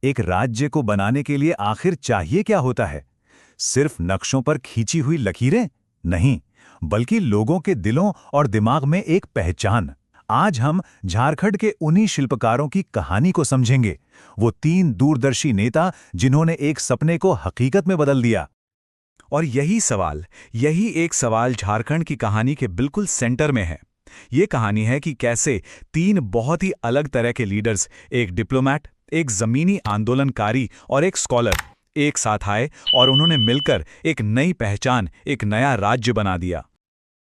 एक राज्य को बनाने के लिए आखिर चाहिए क्या होता है? सिर्फ नक्शों पर खींची हुई लकीरें? नहीं, बल्कि लोगों के दिलों और दिमाग में एक पहचान। आज हम झारखंड के उन्हीं शिल्पकारों की कहानी को समझेंगे। वो 3 दूरदर्शी नेता जिन्होंने एक सपने को हकीकत में बदल दिया। और यही एक सवाल झारखंड की कहानी के बिल्कुल सेंटर में है। ये कहानी है कि कैसे 3 बहुत ही अलग तरह के लीडर्स, एक डिप्लोमैट, एक जमीनी आंदोलनकारी और एक स्कॉलर, एक साथ आए और उन्होंने मिलकर एक नई पहचान, एक नया राज्य बना दिया।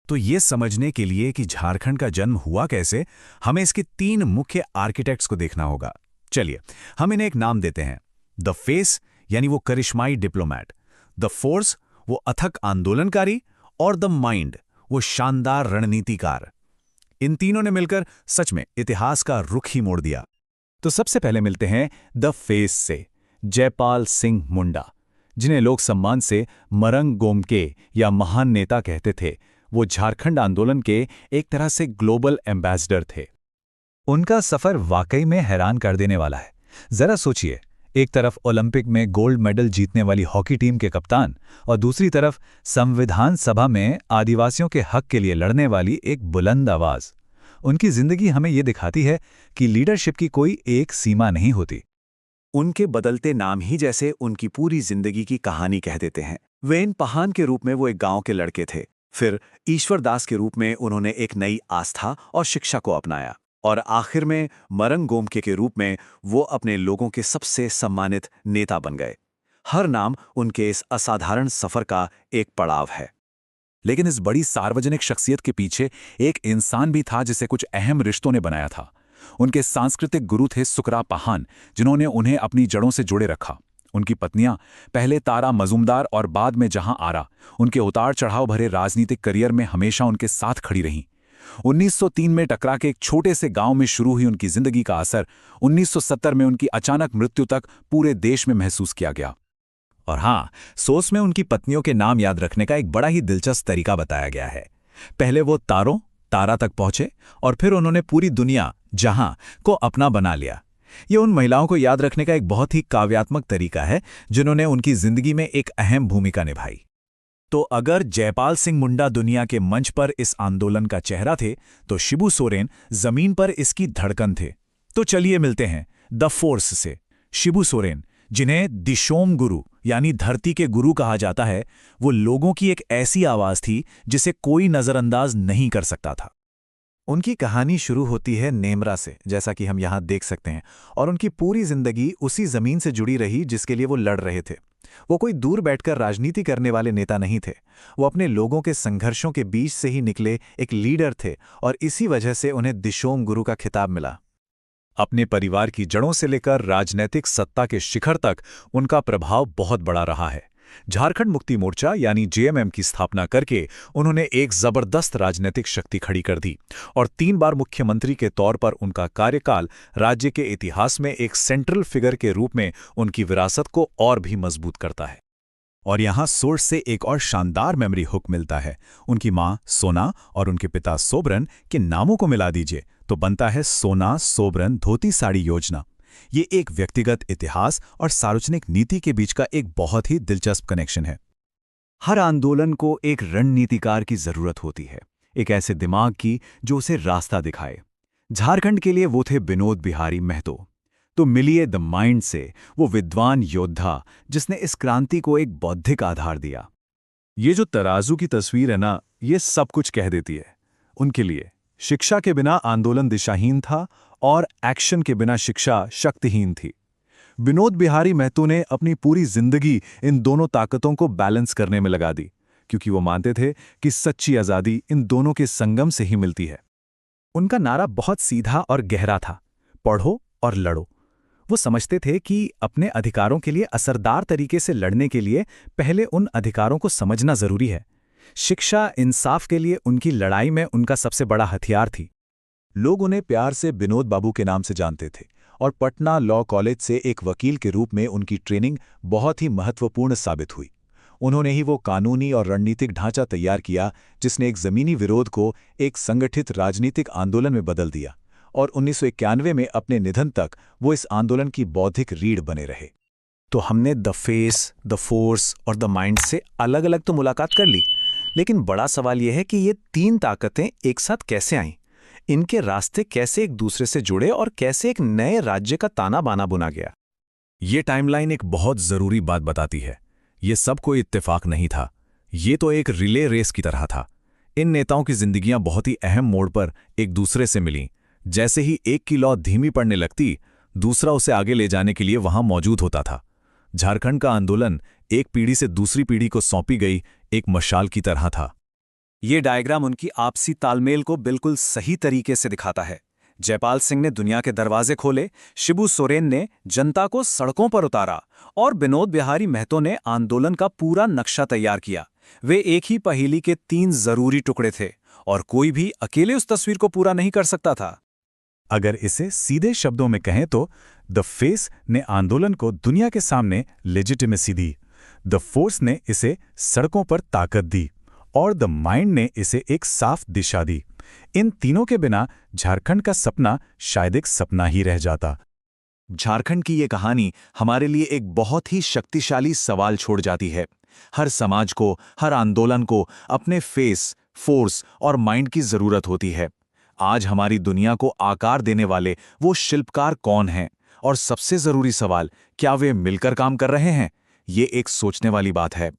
तो ये समझने के लिए कि झारखंड का जन्म हुआ कैसे, हमें इसके 3 मुख्य आर्किटेक्ट्स को देखना होगा। चलिए, हम इन्हें एक नाम देते हैं। द फेस यानी वो करिश्माई डिप्लोमैट, द फोर्स वो अथक आंदोलनकारी, और द माइंड वो शानदार रणनीतिकार। इन तीनों ने मिलकर सच में इतिहास का रुख ही मोड़ दिया। तो सबसे पहले मिलते हैं द फेस से, जयपाल सिंह मुंडा, जिन्हें लोग सम्मान से मरंग गोमके या महान नेता कहते थे। वो झारखंड आंदोलन के एक तरह से ग्लोबल एम्बेसडर थे। उनका सफर वाकई में हैरान कर देने वाला है। जरा सोचिए, एक तरफ ओलंपिक में गोल्ड मेडल जीतने वाली हॉकी टीम के कप्तान और दूसरी तरफ संविधान सभा में आदिवासियों के हक के लिए लड़ने वाली एक बुलंद आवाज। उनकी जिंदगी हमें ये दिखाती है कि लीडरशिप की कोई एक सीमा नहीं होती। उनके बदलते नाम ही जैसे उनकी पूरी जिंदगी की कहानी कह देते हैं। वेन पहान के रूप में वो एक गांव के लड़के थे। फिर ईश्वर दास के रूप में उन्होंने एक नई आस्था और शिक्षा को अपनाया, और आखिर में मरंग गोमके के रूप में वो अपने लोगों के सबसे सम्मानित नेता बन गए। हर नाम उनके इस असाधारण सफर का एक पड़ाव है। लेकिन इस बड़ी सार्वजनिक शख्सियत के पीछे एक इंसान भी था जिसे कुछ अहम रिश्तों ने बनाया था। उनके सांस्कृतिक गुरु थे सुकरा पहान, जिन्होंने उन्हें अपनी जड़ों से जोड़े रखा। उनकी पत्नियां, पहले तारा मजूमदार और बाद में जहां आरा, उनके उतार चढ़ाव भरे राजनीतिक करियर में हमेशा उनके साथ खड़ी रहीं। 1903 में टकरा के एक छोटे से गांव में शुरू हुई उनकी जिंदगी का असर 1970 में उनकी अचानक मृत्यु तक पूरे देश में महसूस किया गया। और हाँ, सोच में उनकी पत्नियों के नाम याद रखने का एक बड़ा ही दिलचस्प तरीका बताया गया है। पहले वो तारा तक पहुंचे और फिर उन्होंने पूरी दुनिया, जहां को अपना बना लिया। ये उन महिलाओं को याद रखने का एक बहुत ही काव्यात्मक तरीका है जिन्होंने उनकी जिंदगी में एक अहम भूमिका निभाई। तो अगर जयपाल सिंह मुंडा दुनिया के मंच पर इस आंदोलन का चेहरा थे, तो शिबू सोरेन जमीन पर इसकी धड़कन थे। तो चलिए मिलते हैं द फोर्स से। शिबू सोरेन, जिन्हें दिशोम गुरु यानी धरती के गुरु कहा जाता है, वो लोगों की एक ऐसी आवाज थी जिसे कोई नजरअंदाज नहीं कर सकता था। उनकी कहानी शुरू होती है नेमरा से, जैसा कि हम यहाँ देख सकते हैं, और उनकी पूरी जिंदगी उसी जमीन से जुड़ी रही जिसके लिए वो लड़ रहे थे। वो कोई दूर बैठकर राजनीति करने वाले नेता नहीं थे। वो अपने लोगों के संघर्षों के बीच से ही निकले एक लीडर थे, और इसी वजह से उन्हें दिशोम गुरु का खिताब मिला। अपने परिवार की जड़ों से लेकर राजनैतिक सत्ता के शिखर तक उनका प्रभाव बहुत बड़ा रहा है। झारखंड मुक्ति मोर्चा यानी जेएमएम की स्थापना करके उन्होंने एक जबरदस्त राजनीतिक शक्ति खड़ी कर दी, और 3 बार मुख्यमंत्री के तौर पर उनका कार्यकाल राज्य के इतिहास में एक सेंट्रल फिगर के रूप में उनकी विरासत को और भी मजबूत करता है। और यहाँ सोर्स से एक और शानदार मेमोरी हुक मिलता है। उनकी मां सोना और उनके पिता सोबरन के नामों को मिला दीजिए तो बनता है सोना सोबरन धोती साड़ी योजना। ये एक व्यक्तिगत इतिहास और सार्वजनिक नीति के बीच का एक बहुत ही दिलचस्प कनेक्शन है। हर आंदोलन को एक रणनीतिकार की जरूरत होती है, एक ऐसे दिमाग की जो उसे रास्ता दिखाए। झारखंड के लिए वो थे विनोद बिहारी महतो। तो मिलिए द माइंड से, वो विद्वान योद्धा जिसने इस क्रांति को एक बौद्धिक आधार दिया। ये जो तराजू की तस्वीर है ना, ये सब कुछ कह देती है। उनके लिए शिक्षा के बिना आंदोलन दिशाहीन था और एक्शन के बिना शिक्षा शक्तिहीन थी। विनोद बिहारी महतो ने अपनी पूरी जिंदगी इन दोनों ताकतों को बैलेंस करने में लगा दी, क्योंकि वो मानते थे कि सच्ची आज़ादी इन दोनों के संगम से ही मिलती है। उनका नारा बहुत सीधा और गहरा था, पढ़ो और लड़ो। वो समझते थे कि अपने अधिकारों के लिए असरदार तरीके से लड़ने के लिए पहले उन अधिकारों को समझना जरूरी है। शिक्षा इंसाफ के लिए उनकी लड़ाई में उनका सबसे बड़ा हथियार थी। लोग उन्हें प्यार से विनोद बाबू के नाम से जानते थे, और पटना लॉ कॉलेज से एक वकील के रूप में उनकी ट्रेनिंग बहुत ही महत्वपूर्ण साबित हुई। उन्होंने ही वो कानूनी और रणनीतिक ढांचा तैयार किया जिसने एक जमीनी विरोध को एक संगठित राजनीतिक आंदोलन में बदल दिया, और 1991 में अपने निधन तक वो इस आंदोलन की बौद्धिक रीढ़ बने रहे। तो हमने द फेस, द फोर्स और द माइंड से अलग अलग तो मुलाकात कर ली, लेकिन बड़ा सवाल यह है कि ये तीन ताकतें एक साथ कैसे आईं? इनके रास्ते कैसे एक दूसरे से जुड़े और कैसे एक नए राज्य का ताना बाना बुना गया? ये टाइमलाइन एक बहुत जरूरी बात बताती है। ये सब कोई इत्तेफाक नहीं था, ये तो एक रिले रेस की तरह था। इन नेताओं की जिंदगियां बहुत ही अहम मोड़ पर एक दूसरे से मिलीं। जैसे ही एक की लौ धीमी पड़ने लगती, दूसरा उसे आगे ले जाने के लिए वहां मौजूद होता था। झारखंड का आंदोलन एक पीढ़ी से दूसरी पीढ़ी को सौंपी गई एक मशाल की तरह था। ये डायग्राम उनकी आपसी तालमेल को बिल्कुल सही तरीके से दिखाता है। जयपाल सिंह ने दुनिया के दरवाजे खोले, शिबू सोरेन ने जनता को सड़कों पर उतारा और विनोद बिहारी महतो ने आंदोलन का पूरा नक्शा तैयार किया। वे एक ही पहेली के तीन जरूरी टुकड़े थे और कोई भी अकेले उस तस्वीर को पूरा नहीं कर सकता था। अगर इसे सीधे शब्दों में कहें तो द फेस ने आंदोलन को दुनिया के सामने लेजिटिमेसी दी, द फोर्स ने इसे सड़कों पर ताकत दी और द माइंड ने इसे एक साफ दिशा दी। इन तीनों के बिना झारखंड का सपना शायद एक सपना ही रह जाता। झारखंड की ये कहानी हमारे लिए एक बहुत ही शक्तिशाली सवाल छोड़ जाती है। हर समाज को, हर आंदोलन को अपने फेस, फोर्स और माइंड की जरूरत होती है। आज हमारी दुनिया को आकार देने वाले वो शिल्पकार कौन हैं? और सबसे जरूरी सवाल, क्या वे मिलकर काम कर रहे हैं? ये एक सोचने वाली बात है।